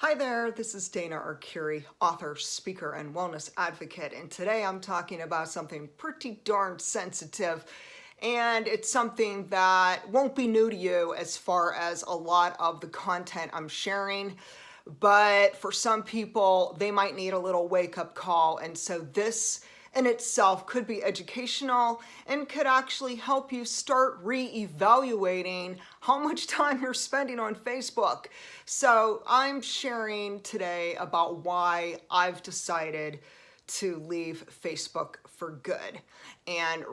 Hi there, this is Dana Arcuri, author, speaker, and wellness advocate, and today I'm talking about something pretty darn sensitive, and it's something that won't be new to you as far as a lot of the content I'm sharing, but for some people, they might need a little wake-up call, and so this in itself could be educational and could actually help you start re-evaluating how much time you're spending on Facebook. So I'm sharing today about why I've decided to leave Facebook for good. And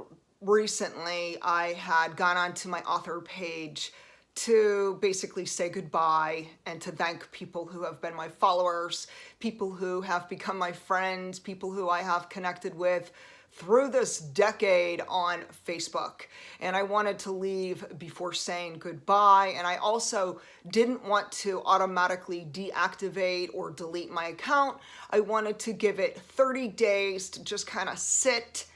recently I had gone onto my author page to basically say goodbye and to thank people who have been my followers, people who have become my friends, people who I have connected with through this decade on Facebook. And I wanted to leave before saying goodbye. And I also didn't want to automatically deactivate or delete my account. I wanted to give it 30 days to just kind of sit,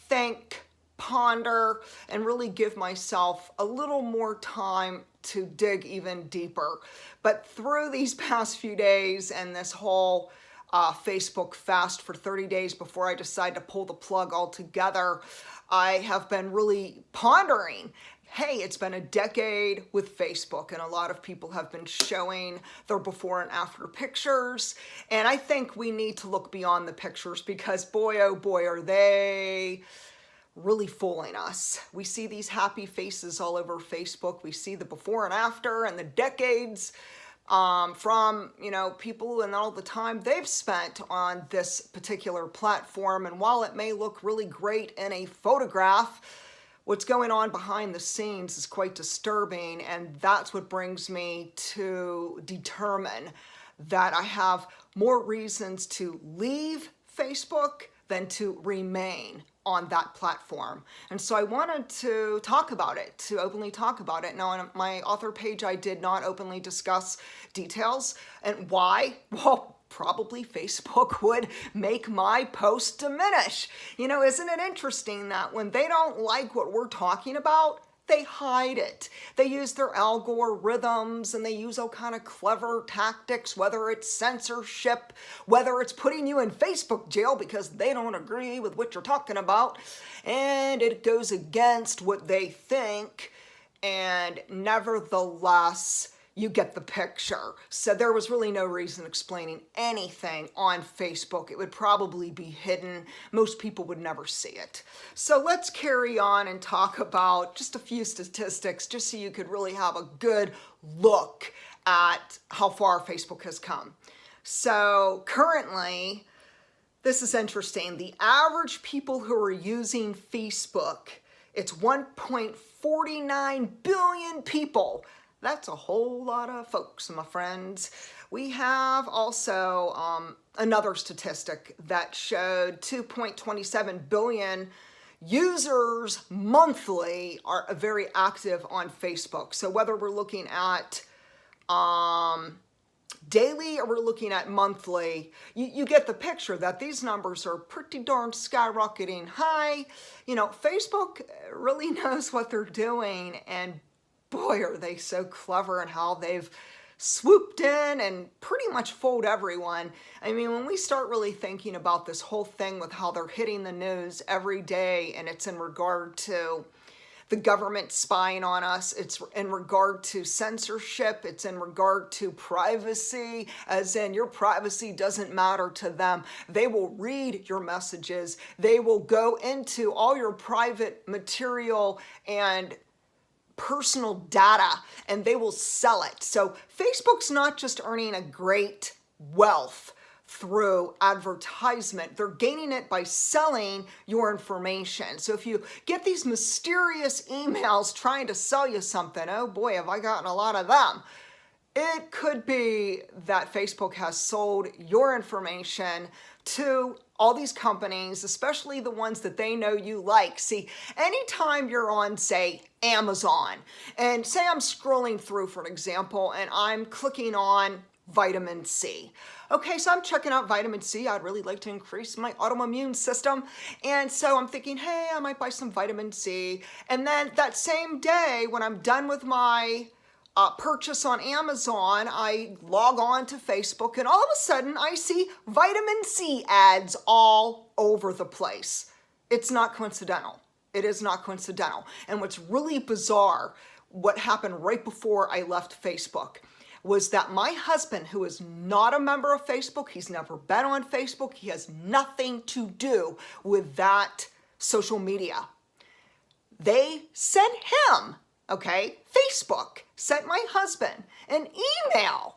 think, ponder, and really give myself a little more time to dig even deeper. But through these past few days and this whole Facebook fast for 30 days before I decide to pull the plug altogether, I have been really pondering, hey, it's been a decade with Facebook, and a lot of people have been showing their before and after pictures. And I think we need to look beyond the pictures because boy, oh boy, are they really fooling us. We see these happy faces all over Facebook. We see the before and after and the decades from, people and all the time they've spent on this particular platform. And while it may look really great in a photograph, what's going on behind the scenes is quite disturbing. And that's what brings me to determine that I have more reasons to leave Facebook than to remain on that platform. And so I wanted to talk about it, to openly talk about it. Now, on my author page, I did not openly discuss details. And why? Well, probably Facebook would make my post diminish. Isn't it interesting that when they don't like what we're talking about, they hide it. They use their algorithms and they use all kind of clever tactics, whether it's censorship, whether it's putting you in Facebook jail because they don't agree with what you're talking about, and it goes against what they think, and nevertheless, you get the picture. So there was really no reason explaining anything on Facebook. It would probably be hidden. Most people would never see it. So let's carry on and talk about just a few statistics just so you could really have a good look at how far Facebook has come. So currently, this is interesting. The average people who are using Facebook, it's 1.49 billion people. That's a whole lot of folks, my friends. We have also another statistic that showed 2.27 billion users monthly are very active on Facebook. So whether we're looking at daily or we're looking at monthly, you get the picture that these numbers are pretty darn skyrocketing high. Facebook really knows what they're doing, and boy, are they so clever in how they've swooped in and pretty much fooled everyone. I mean, when we start really thinking about this whole thing with how they're hitting the news every day, and it's in regard to the government spying on us, it's in regard to censorship, it's in regard to privacy, as in your privacy doesn't matter to them. They will read your messages, they will go into all your private material and personal data, and they will sell it. So Facebook's not just earning a great wealth through advertisement, they're gaining it by selling your information. So if you get these mysterious emails trying to sell you something, oh boy, have I gotten a lot of them. It could be that Facebook has sold your information to all these companies, especially the ones that they know you like. See, anytime you're on, say, Amazon, and say I'm scrolling through, for an example, and I'm clicking on vitamin C. Okay, so I'm checking out vitamin C. I'd really like to increase my autoimmune system. And so I'm thinking, hey, I might buy some vitamin C. And then that same day, when I'm done with my purchase on Amazon, I log on to Facebook, and all of a sudden I see vitamin C ads all over the place. It's not coincidental. It is not coincidental. And what's really bizarre, what happened right before I left Facebook, was that my husband, who is not a member of Facebook, he's never been on Facebook, he has nothing to do with that social media. They sent him, okay, Facebook sent my husband an email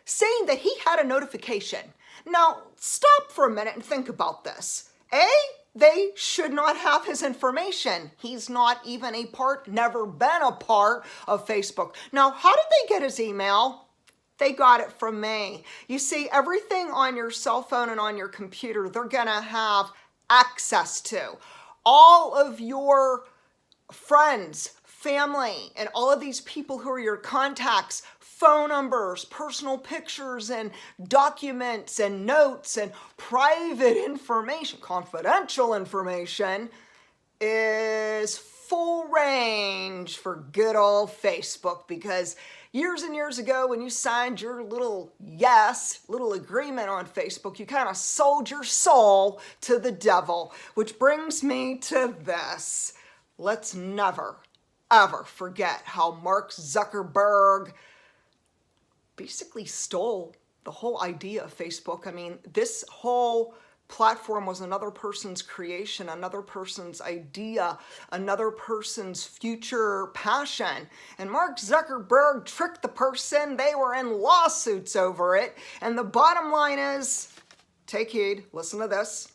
saying that he had a notification. Now, stop for a minute and think about this. A, they should not have his information. He's not even a part, never been a part of Facebook. Now, how did they get his email? They got it from me. You see, everything on your cell phone and on your computer, they're gonna have access to. All of your friends, family, and all of these people who are your contacts, phone numbers, personal pictures, and documents, and notes, and private information, confidential information, is full range for good old Facebook. Because years and years ago, when you signed your little agreement on Facebook, you kind of sold your soul to the devil. Which brings me to this. Let's never, ever forget how Mark Zuckerberg basically stole the whole idea of Facebook. I mean, this whole platform was another person's creation, another person's idea, another person's future passion. And Mark Zuckerberg tricked the person. They were in lawsuits over it. And the bottom line is, take heed, listen to this.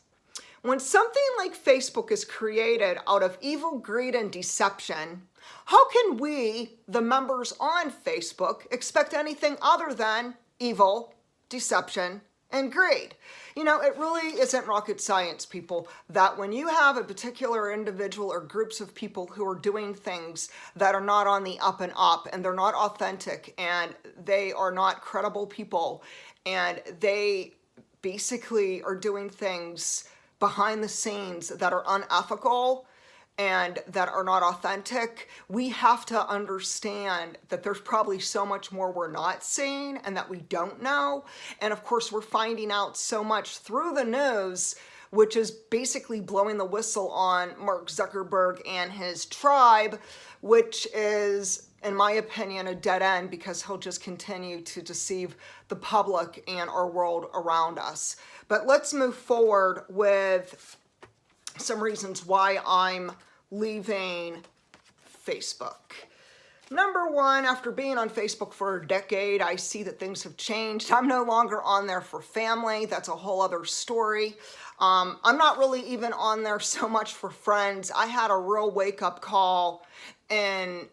When something like Facebook is created out of evil, greed, and deception, how can we, the members on Facebook, expect anything other than evil, deception, and greed? You know, it really isn't rocket science, people, that when you have a particular individual or groups of people who are doing things that are not on the up and up, and they're not authentic, and they are not credible people, and they basically are doing things behind the scenes that are unethical and that are not authentic, we have to understand that there's probably so much more we're not seeing and that we don't know. And of course, we're finding out so much through the news, which is basically blowing the whistle on Mark Zuckerberg and his tribe, which is, in my opinion, a dead end, because he'll just continue to deceive the public and our world around us. But let's move forward with some reasons why I'm leaving Facebook. Number one, after being on Facebook for a decade, I see that things have changed. I'm no longer on there for family. That's a whole other story. I'm not really even on there so much for friends. I had a real wake-up call in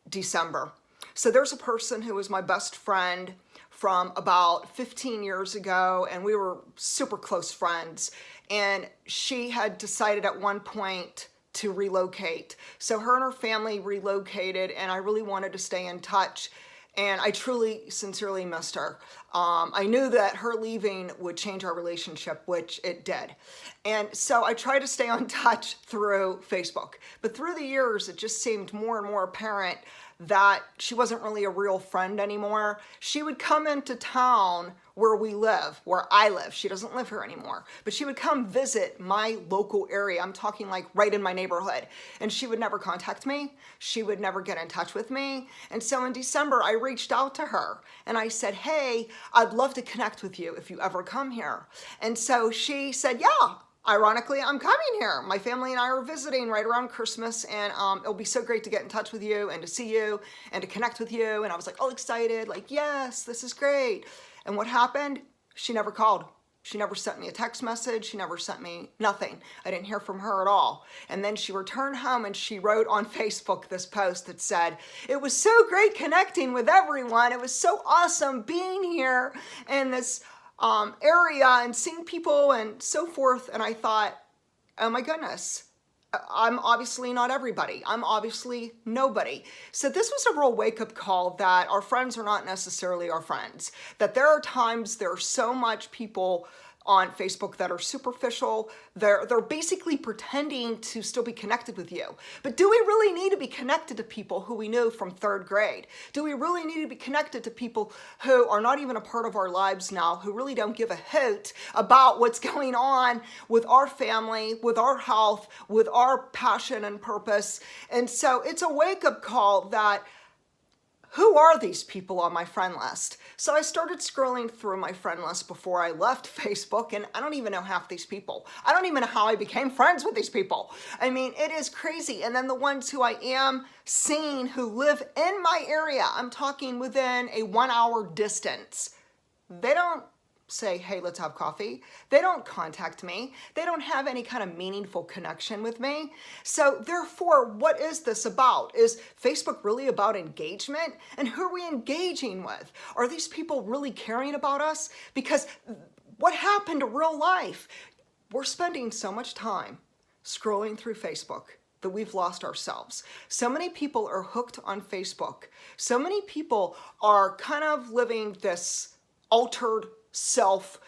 December. So there's a person who was my best friend from about 15 years ago, and we were super close friends. And she had decided at one point to relocate. So her and her family relocated, and I really wanted to stay in touch. And I truly, sincerely missed her. I knew that her leaving would change our relationship, which it did. And so I tried to stay on touch through Facebook. But through the years, it just seemed more and more apparent that she wasn't really a real friend anymore. She would come into town where we live, where I live. She doesn't live here anymore, but she would come visit my local area. I'm talking like right in my neighborhood. And she would never contact me. She would never get in touch with me. And so in December, I reached out to her and I said, hey, I'd love to connect with you if you ever come here. And so she said, yeah. Ironically, I'm coming here. My family and I are visiting right around Christmas, and it'll be so great to get in touch with you and to see you and to connect with you. And I was like all excited, like, yes, this is great. And what happened? She never called. She never sent me a text message. She never sent me nothing. I didn't hear from her at all. And then she returned home and she wrote on Facebook this post that said, it was so great connecting with everyone. It was so awesome being here in this area and seeing people and so forth. And I thought, oh my goodness, I'm obviously not everybody. I'm obviously nobody. So this was a real wake-up call that our friends are not necessarily our friends. That there are times there are so much people on Facebook that are superficial. They're basically pretending to still be connected with you. But do we really need to be connected to people who we knew from third grade? Do we really need to be connected to people who are not even a part of our lives now, who really don't give a hoot about what's going on with our family, with our health, with our passion and purpose? And so it's a wake-up call that who are these people on my friend list? So I started scrolling through my friend list before I left Facebook, and I don't even know half these people. I don't even know how I became friends with these people. I mean, it is crazy. And then the ones who I am seeing who live in my area, I'm talking within a 1-hour distance, they don't say, hey, let's have coffee. They don't contact me. They don't have any kind of meaningful connection with me. So therefore, what is this about? Is Facebook really about engagement? And who are we engaging with? Are these people really caring about us? Because what happened to real life? We're spending so much time scrolling through Facebook that we've lost ourselves. So many people are hooked on Facebook. So many people are kind of living this altered self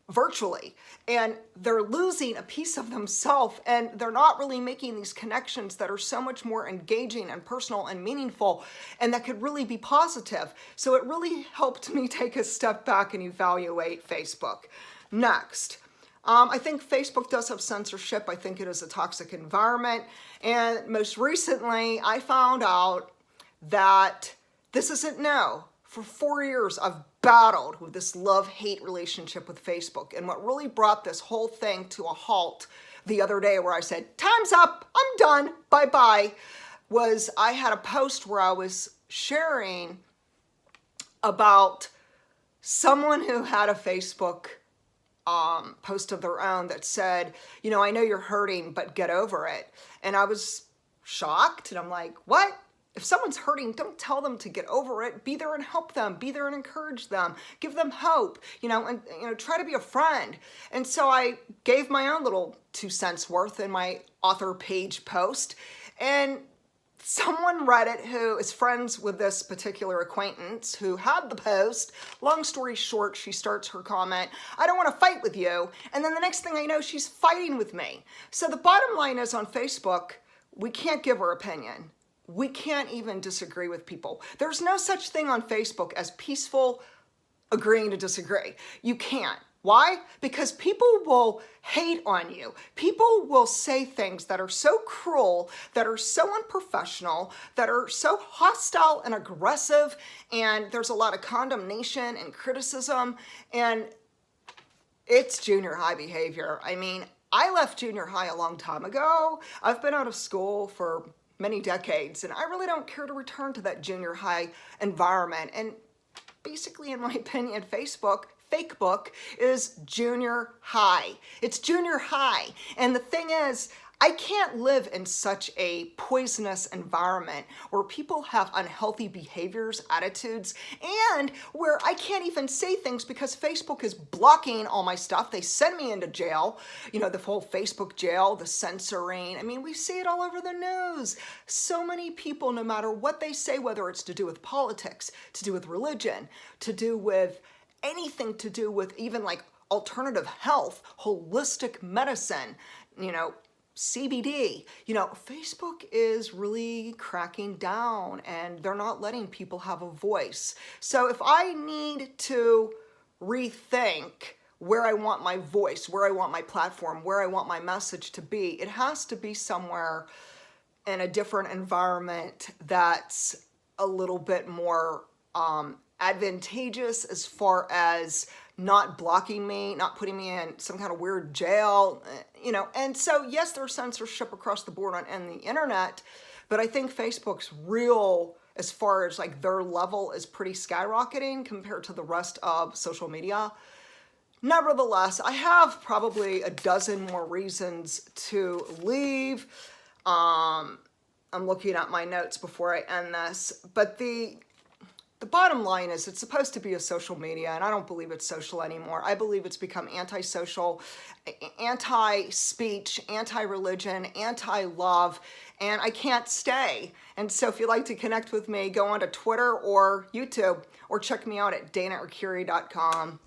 virtually, and they're losing a piece of themselves, and they're not really making these connections that are so much more engaging and personal and meaningful, and that could really be positive. So it really helped me take a step back and evaluate Facebook. Next, I think Facebook does have censorship. I think it is a toxic environment, and most recently I found out that this isn't new. For 4 years, I've battled with this love-hate relationship with Facebook. And what really brought this whole thing to a halt the other day, where I said, time's up, I'm done, bye-bye, was I had a post where I was sharing about someone who had a Facebook post of their own that said, you know, I know you're hurting, but get over it. And I was shocked, and I'm like, what? If someone's hurting, don't tell them to get over it. Be there and help them. Be there and encourage them. Give them hope, and try to be a friend. And so I gave my own little 2 cents worth in my author page post, and someone read it who is friends with this particular acquaintance who had the post. Long story short, she starts her comment, I don't want to fight with you. And then the next thing I know, she's fighting with me. So the bottom line is, on Facebook, we can't give our opinion. We can't even disagree with people. There's no such thing on Facebook as peaceful agreeing to disagree. You can't. Why? Because people will hate on you. People will say things that are so cruel, that are so unprofessional, that are so hostile and aggressive, and there's a lot of condemnation and criticism, and it's junior high behavior. I mean, I left junior high a long time ago. I've been out of school for many decades, and I really don't care to return to that junior high environment. And basically, in my opinion, Fakebook is junior high. It's junior high. And the thing is, I can't live in such a poisonous environment where people have unhealthy behaviors, attitudes, and where I can't even say things because Facebook is blocking all my stuff. They send me into jail, the whole Facebook jail, the censoring. I mean, we see it all over the news. So many people, no matter what they say, whether it's to do with politics, to do with religion, to do with anything to do with even like alternative health, holistic medicine, CBD, Facebook is really cracking down, and they're not letting people have a voice. So if I need to rethink where I want my voice, where I want my platform, where I want my message to be, it has to be somewhere in a different environment that's a little bit more advantageous as far as not blocking me, not putting me in some kind of weird jail, And so, yes, there's censorship across the board on the internet, but I think Facebook's real, as far as like their level, is pretty skyrocketing compared to the rest of social media. Nevertheless, I have probably a dozen more reasons to leave. I'm looking at my notes before I end this, but the bottom line is, it's supposed to be a social media, and I don't believe it's social anymore. I believe it's become anti-social, anti-speech, anti-religion, anti-love, and I can't stay. And so if you'd like to connect with me, go onto Twitter or YouTube, or check me out at danaarcuri.com.